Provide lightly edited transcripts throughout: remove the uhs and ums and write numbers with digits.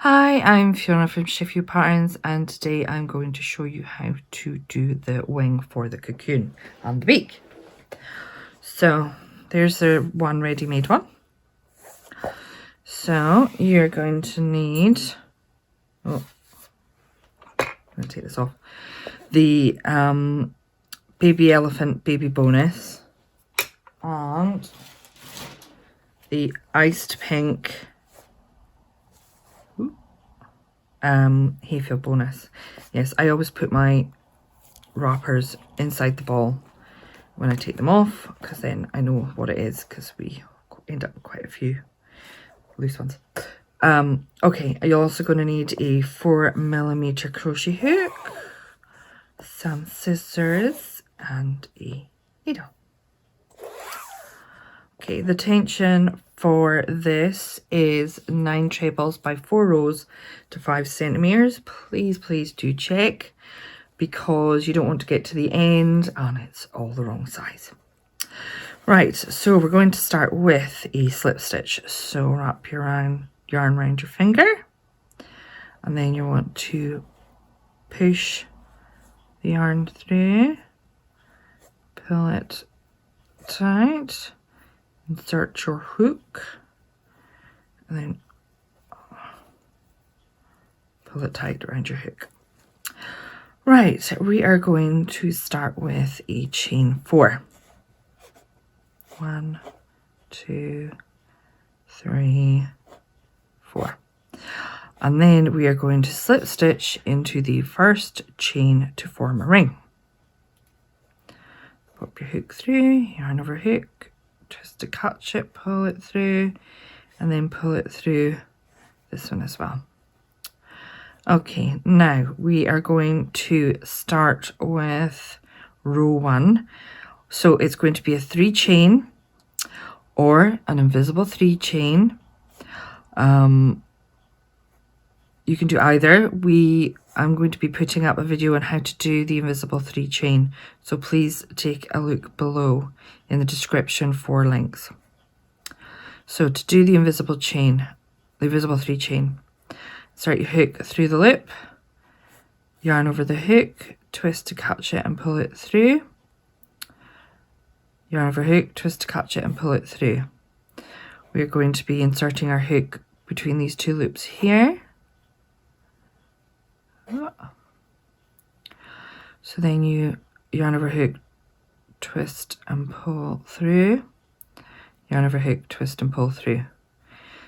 Hi, I'm Fiona from ShiFio's Patterns, and today I'm going to show you how to do the wing for the cocoon and the beak. So there's the one ready-made one. So you're going to need, I'm going to take this off, the baby elephant baby bonus and the iced pink hayfield bonus. Yes, I always put my wrappers inside the ball when I take them off, because then I know what it is, because we end up with quite a few loose ones. Okay, you're also going to need a 4mm crochet hook, some scissors and a needle. Okay, the tension for this is 9 trebles by 4 rows to 5 centimeters. Please do check, because you don't want to get to the end and it's all the wrong size. Right, so we're going to start with a slip stitch. So wrap your yarn around your finger, and then you want to push the yarn through, pull it tight, insert your hook, and then pull it tight around your hook. Right, we are going to start with a chain 4. 1, 2, 3, 4. And then we are going to slip stitch into the first chain to form a ring. Pop your hook through, yarn over hook, twist to catch it, pull it through, and then pull it through this one as well. Okay, now we are going to start with row 1. So it's going to be a 3 chain or an invisible 3 chain. You can do either. I'm going to be putting up a video on how to do the invisible 3 chain, so please take a look below in the description for links. So to do the invisible 3 chain, start your hook through the loop, yarn over the hook, twist to catch it and pull it through, yarn over hook, twist to catch it and pull it through. We're going to be inserting our hook between these 2 loops here. So then you yarn over hook, twist and pull through, yarn over hook, twist and pull through.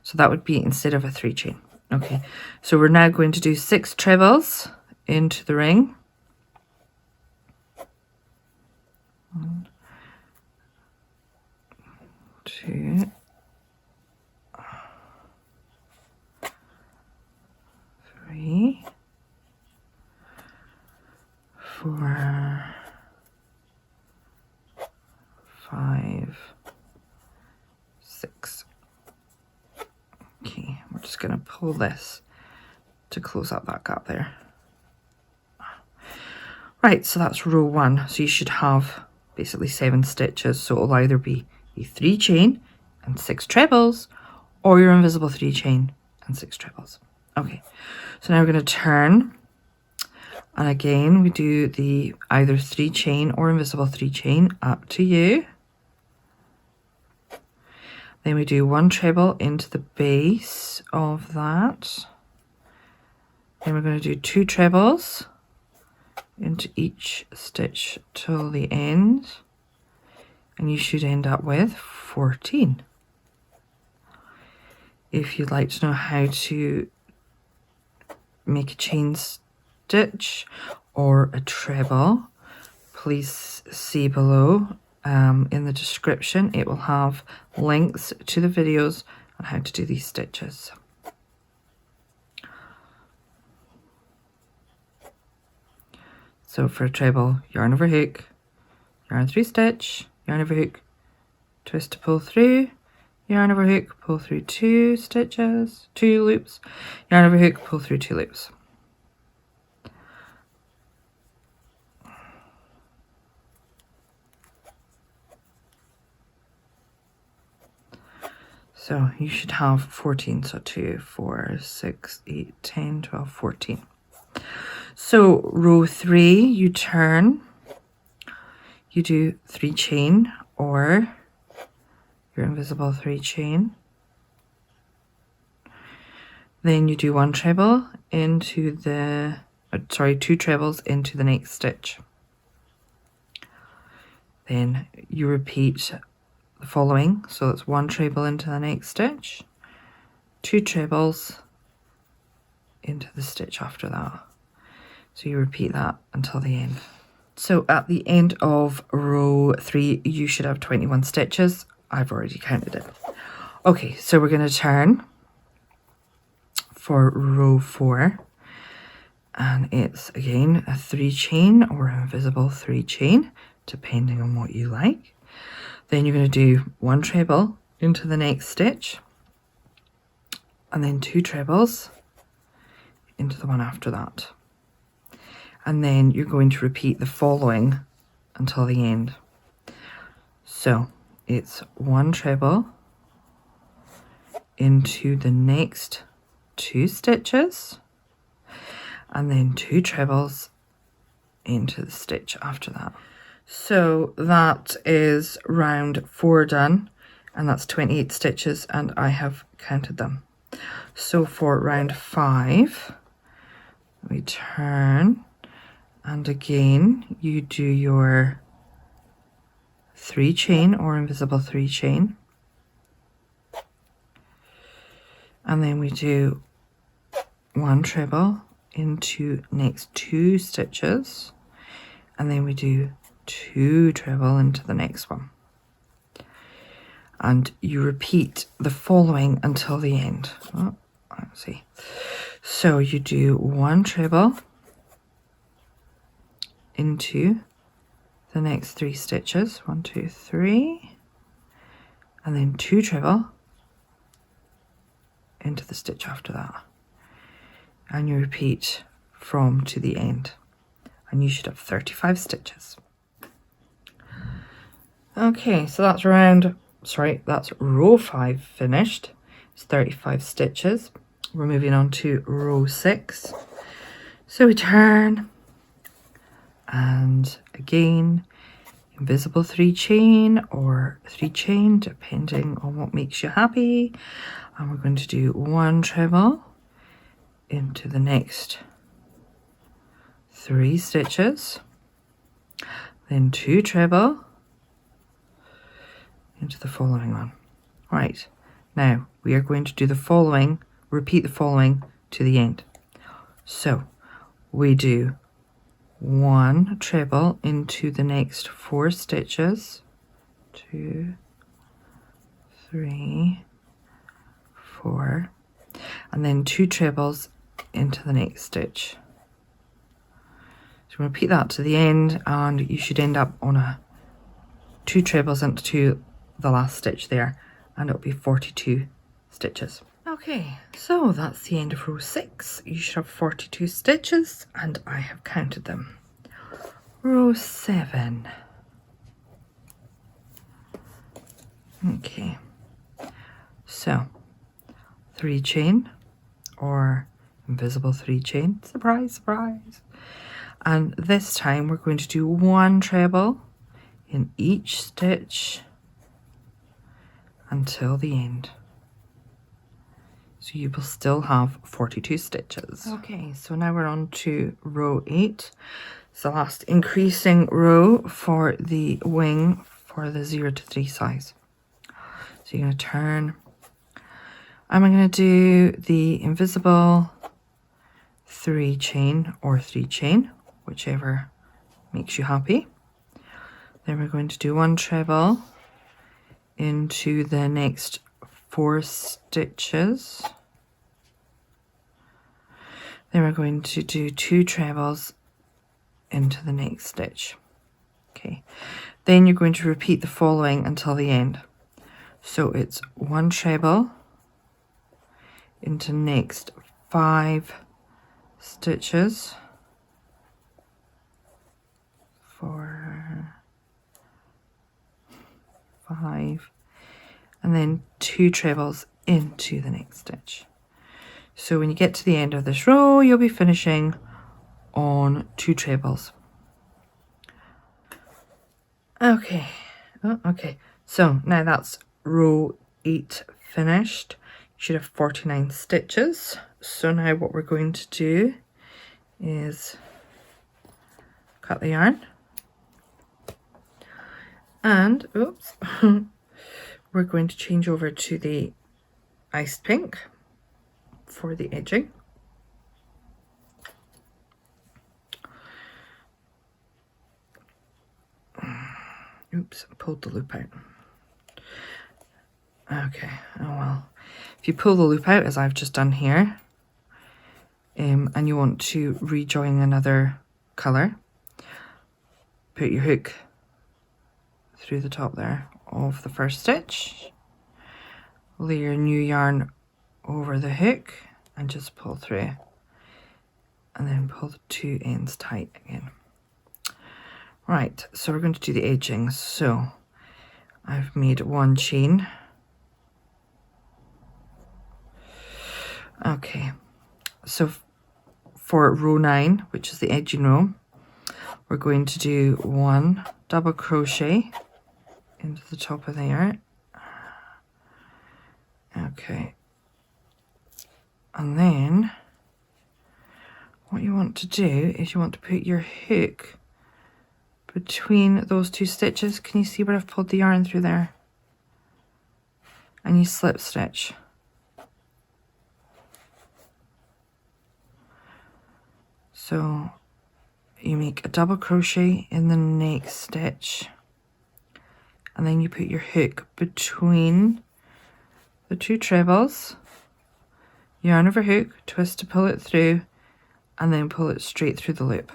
So that would be instead of a 3 chain. Okay, so we're now going to do 6 trebles into the ring. 1, 2, 3, 4, 5, 6. Okay, we're just going to pull this to close up that gap there. Right, so that's row 1. So you should have basically 7 stitches. So it'll either be a 3 chain and 6 trebles, or your invisible 3 chain and 6 trebles. Okay, so now we're going to turn. And again, we do the either 3 chain or invisible 3 chain, up to you. Then we do 1 treble into the base of that. Then we're going to do 2 trebles into each stitch till the end. And you should end up with 14. If you'd like to know how to make a chain stitch or a treble, please see below in the description. It will have links to the videos on how to do these stitches. So for a treble, yarn over hook, yarn through stitch, yarn over hook, twist to pull through, yarn over hook, pull through 2 stitches, 2 loops, yarn over hook, pull through 2 loops. So you should have 14. So 2, 4, 6, 8, 10, 12, 14. So row 3, you turn, you do 3 chain or your invisible 3 chain. Then you do 1 treble into the, 2 trebles into the next stitch. Then you repeat the following. So it's 1 treble into the next stitch, 2 trebles into the stitch after that. So you repeat that until the end. So at the end of row 3, you should have 21 stitches. I've already counted it. Okay, so we're going to turn for row 4. And it's again a 3 chain or invisible 3 chain, depending on what you like. Then you're going to do 1 treble into the next stitch, and then 2 trebles into the one after that. And then you're going to repeat the following until the end. So it's 1 treble into the next 2 stitches, and then 2 trebles into the stitch after that. So that is round 4 done, and that's 28 stitches, and I have counted them. So for round 5, we turn, and again you do your 3 chain or invisible 3 chain, and then we do 1 treble into next 2 stitches, and then we do 2 treble into the next one, and you repeat the following until the end. Let's see. So you do 1 treble into the next 3 stitches, 1, 2, 3, and then 2 treble into the stitch after that, and you repeat from to the end, and you should have 35 stitches. Okay, so that's row 5 finished. It's 35 stitches. We're moving on to row 6. So we turn, and again invisible 3 chain or 3 chain, depending on what makes you happy, and we're going to do 1 treble into the next 3 stitches, then 2 treble into the following one. Right, now we are going to do the following, repeat the following to the end. So we do 1 treble into the next 4 stitches, 2, 3, 4, and then 2 trebles into the next stitch. So repeat that to the end, and you should end up on a 2 trebles into the last stitch there, and it'll be 42 stitches. Okay, so that's the end of row 6. You should have 42 stitches, and I have counted them. Row 7. Okay, so 3 chain or invisible 3 chain, surprise, surprise. And this time we're going to do 1 treble in each stitch until the end. So you will still have 42 stitches. Okay, so now we're on to row 8. It's the last increasing row for the wing for the 0 to 3 size. So you're going to turn. I'm going to do the invisible 3 chain or 3 chain, whichever makes you happy. Then we're going to do 1 treble into the next 4 stitches. Then we're going to do 2 trebles into the next stitch. Okay, then you're going to repeat the following until the end. So it's 1 treble into next 5 stitches, 4, 5, and then 2 trebles into the next stitch. So when you get to the end of this row, you'll be finishing on 2 trebles. Okay, okay, so now that's row 8 finished. You should have 49 stitches. So now what we're going to do is cut the yarn, and oops, we're going to change over to the iced pink for the edging. Oops, pulled the loop out. Okay, oh well. If you pull the loop out, as I've just done here, and you want to rejoin another colour, put your hook through the top there of the first stitch, lay your new yarn over the hook and just pull through, and then pull the 2 ends tight again. Right, so we're going to do the edging. So I've made 1 chain. Okay, so for row 9, which is the edging row, we're going to do 1 double crochet into the top of there. Okay, and then what you want to do is you want to put your hook between those 2 stitches. Can you see where I've pulled the yarn through there? And you slip stitch. So you make a double crochet in the next stitch, and then you put your hook between the 2 trebles, yarn over hook, twist to pull it through, and then pull it straight through the loop.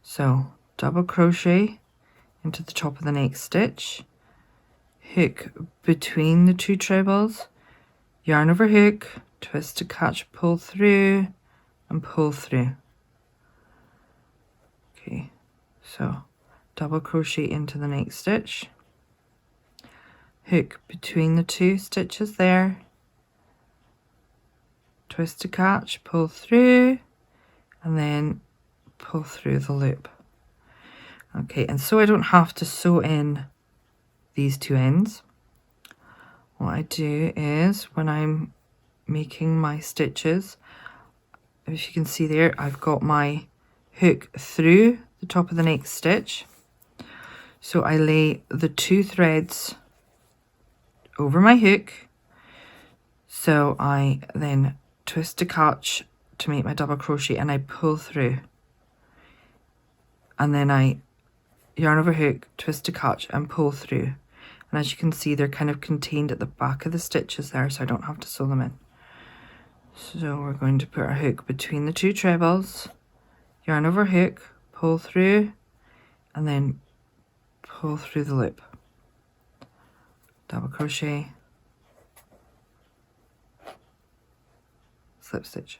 So double crochet into the top of the next stitch, hook between the 2 trebles, yarn over hook, twist to catch, pull through, and pull through. Okay, so double crochet into the next stitch, hook between the 2 stitches there, twist to catch, pull through, and then pull through the loop. Okay, and so I don't have to sew in these 2 ends, what I do is when I'm making my stitches, if you can see there, I've got my hook through the top of the next stitch. So I lay the 2 threads over my hook. So I then twist to catch to make my double crochet, and I pull through. And then I yarn over hook, twist to catch, and pull through. And as you can see, they're kind of contained at the back of the stitches there, so I don't have to sew them in. So we're going to put our hook between the 2 trebles, yarn over hook, pull through, and then pull through the loop. Double crochet, slip stitch,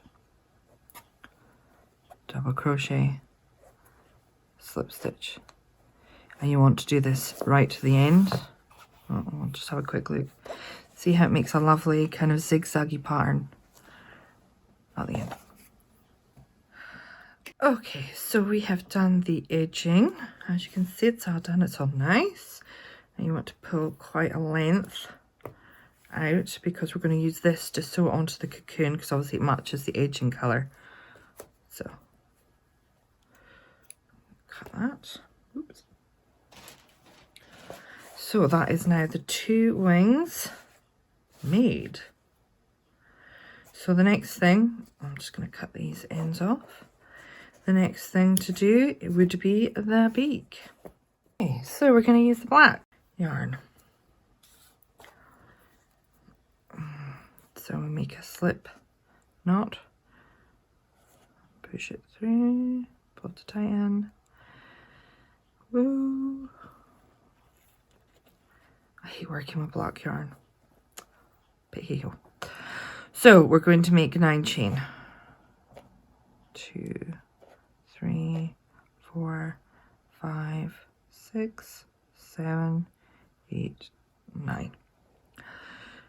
double crochet, slip stitch. And you want to do this right to the end. I'll just have a quick look. See how it makes a lovely kind of zigzaggy pattern at the end. Okay, so we have done the edging. As you can see, it's all done, it's all nice. And you want to pull quite a length out, because we're going to use this to sew it onto the cocoon, because obviously it matches the edging colour. So cut that. Oops. So that is now the 2 wings made. So the next thing, I'm just going to cut these ends off. The next thing to do would be the beak. Okay, so we're going to use the black yarn. So we make a slip knot, push it through, pull it to tighten. Woo! I hate working with black yarn, but here you go. So we're going to make 9 chain. 2, 3, 4, 5, 6, 7, 8, 9.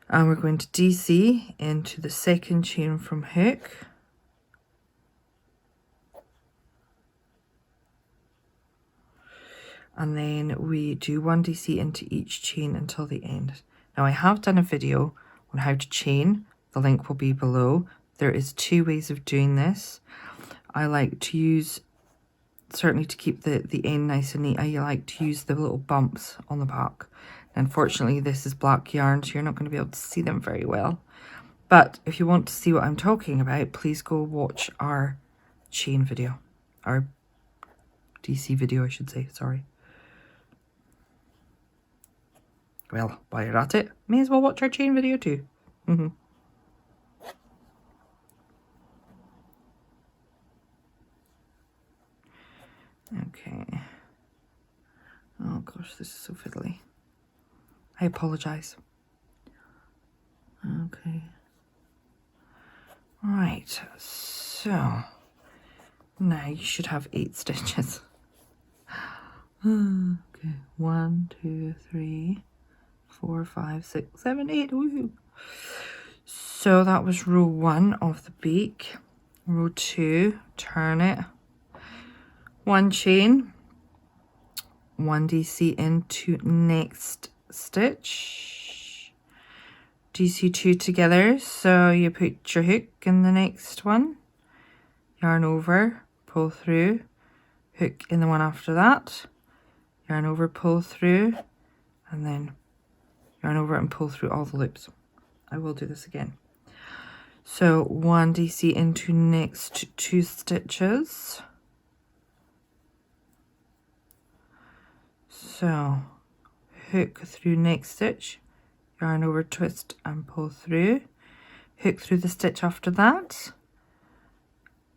And we're going to DC into the second chain from hook. And then we do 1 DC into each chain until the end. Now I have done a video on how to chain. The link will be below. There is 2 ways of doing this. I like to use, certainly to keep the end nice and neat, I like to use the little bumps on the back. Unfortunately, this is black yarn, so you're not going to be able to see them very well. But if you want to see what I'm talking about, please go watch our chain video. Our DC video, I should say, sorry. Well, while you're at it, may as well watch our chain video too. Okay. Oh gosh, this is so fiddly. I apologize. Okay. Right, so now you should have 8 stitches. Okay, 1, 2, 3, 4, 5, 6, 7, 8. Woohoo! So that was row 1 of the beak. Row 2, turn it. 1 chain, 1 DC into next stitch. DC 2 together, so you put your hook in the next one, yarn over, pull through, hook in the one after that, yarn over, pull through, and then yarn over and pull through all the loops. I will do this again. So 1 DC into next 2 stitches. So hook through next stitch, yarn over, twist and pull through, hook through the stitch after that,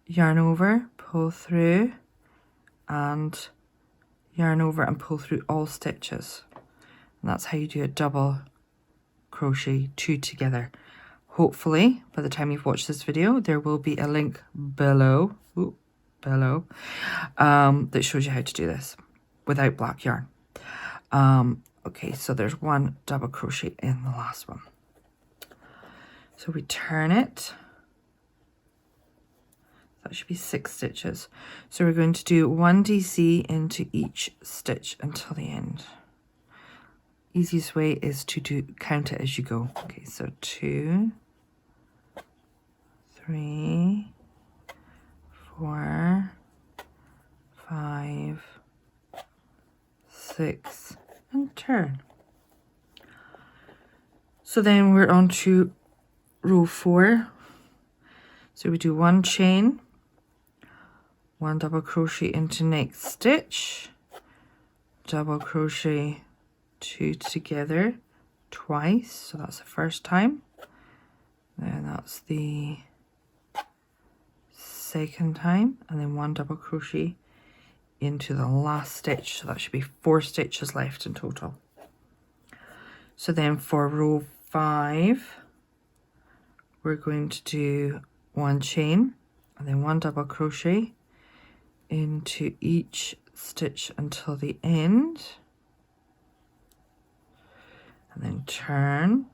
yarn over, pull through, and yarn over and pull through all stitches. And that's how you do a double crochet 2 together. Hopefully by the time you've watched this video there will be a link below, that shows you how to do this without black yarn. Okay, so there's 1 double crochet in the last one. So we turn it. That should be 6 stitches. So we're going to do 1 DC into each stitch until the end. Easiest way is to count it as you go. Okay, so 2, 3, 4, 5, 6, and turn. So then we're on to row 4. So we do 1 chain, 1 double crochet into next stitch, double crochet 2 together twice, so that's the first time, then that's the second time, and then 1 double crochet into the last stitch, so that should be 4 stitches left in total. So then for row 5 we're going to do 1 chain and then 1 double crochet into each stitch until the end, and then turn,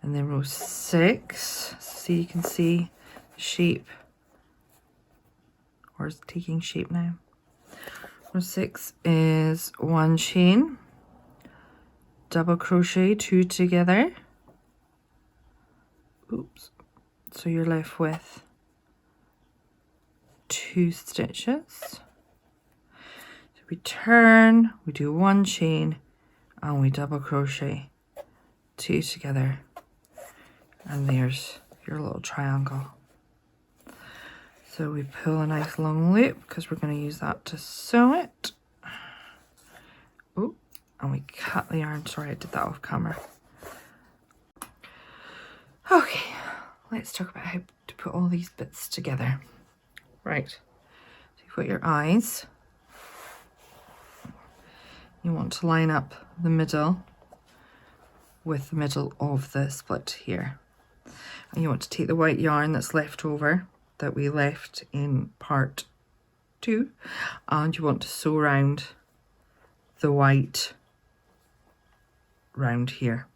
and then row 6, so you can see the shape, or it's taking shape now. Row 6 is 1 chain, double crochet 2 together, oops, so you're left with 2 stitches. So we turn, we do 1 chain, and we double crochet 2 together, and there's your little triangle. So we pull a nice long loop because we're going to use that to sew it. Oh, and we cut the yarn. Sorry, I did that off camera. Okay, let's talk about how to put all these bits together. Right, so you've got your eyes. You want to line up the middle with the middle of the split here. And you want to take the white yarn that's left over, that we left in part 2, and you want to sew around the white round here.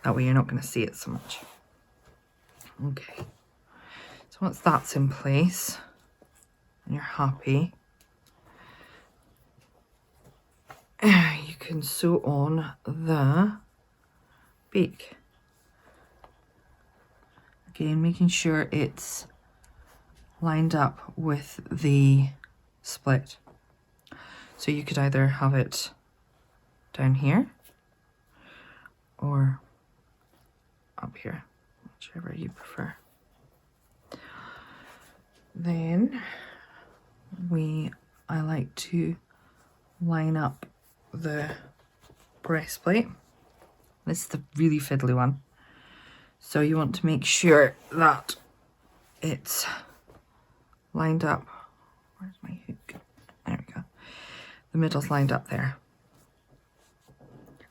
That way you're not going to see it so much. Okay, so once that's in place and you're happy, you can sew on the beak. Again, making sure it's lined up with the split. So you could either have it down here or up here, whichever you prefer. Then I like to line up the breastplate. This is the really fiddly one. So you want to make sure that it's lined up. Where's my hook? There we go. The middle's lined up there.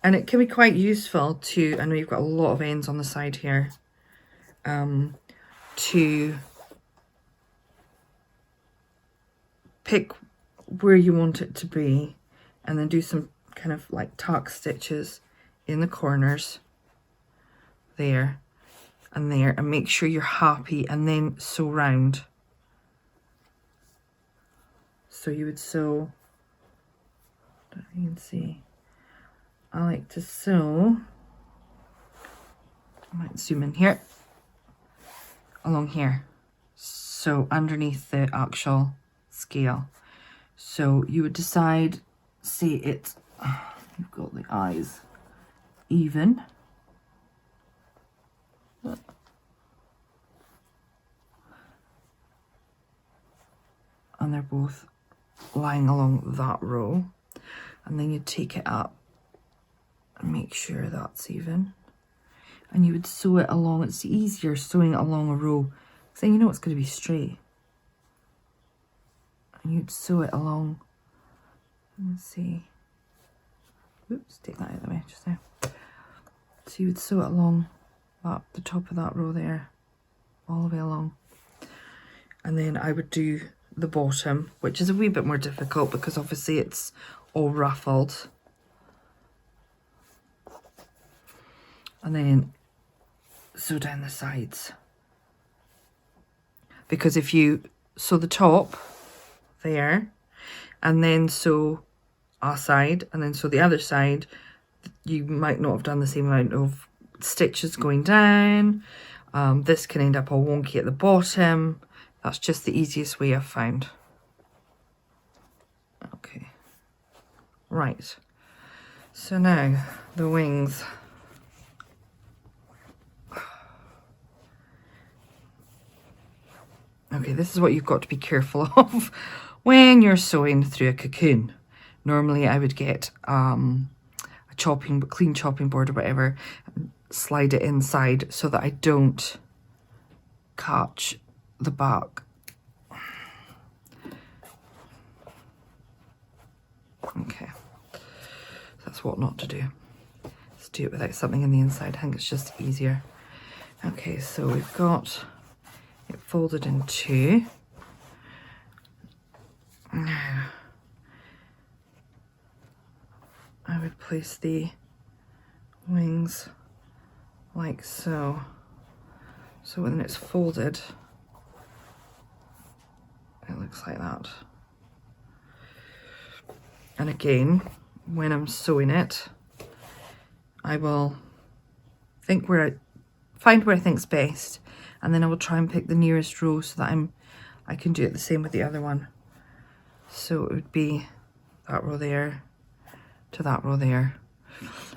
And it can be quite useful to, I know you've got a lot of ends on the side here, to pick where you want it to be and then do some kind of like tuck stitches in the corners there and there, and make sure you're happy, and then sew round. So you would sew, I don't know if you can see, I like to sew, I might zoom in here, along here, so underneath the actual scale. So you would decide, see it's, you've got the eyes even, and they're both lying along that row, and then you take it up and make sure that's even, and you would sew it along. It's easier sewing it along a row because then you know it's going to be straight, and you'd sew it along. Let's see, oops, take that out of the way just now. So you would sew it along that, the top of that row there, all the way along, and then I would do the bottom, which is a wee bit more difficult because obviously it's all ruffled, and then sew down the sides, because if you sew the top there and then sew a side and then sew the other side, you might not have done the same amount of stitches going down. This can end up all wonky at the bottom. That's just the easiest way I've found. Okay, right, so now the wings. Okay, this is what you've got to be careful of when you're sewing through a cocoon. Normally I would get a clean chopping board or whatever, and slide it inside so that I don't catch the back. Okay, that's what not to do. Let's do it without something in the inside. I think it's just easier. Okay, so we've got it folded in two. Now I would place the wings like so. So when it's folded, it looks like that. And again, when I'm sewing it, I will find where I think's best, and then I will try and pick the nearest row so that I can do it the same with the other one. So it would be that row there to that row there.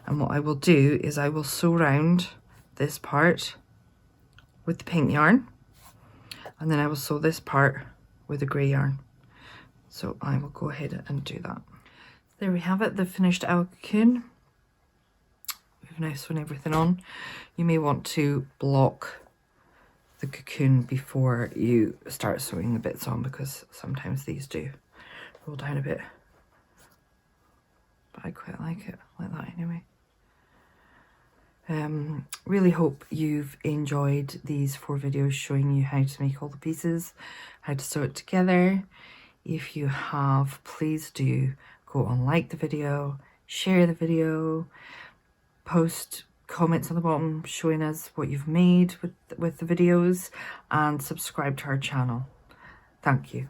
And what I will do is I will sew round this part with the pink yarn, and then I will sew this part with the grey yarn. So I will go ahead and do that. There we have it, the finished owl cocoon. We've now sewn everything on. You may want to block the cocoon before you start sewing the bits on, because sometimes these do roll down a bit. But I quite like it like that anyway. Really hope you've enjoyed these 4 videos showing you how to make all the pieces, how to sew it together. If you have, please do go and like the video, share the video, post comments on the bottom showing us what you've made with the videos, and subscribe to our channel. Thank you.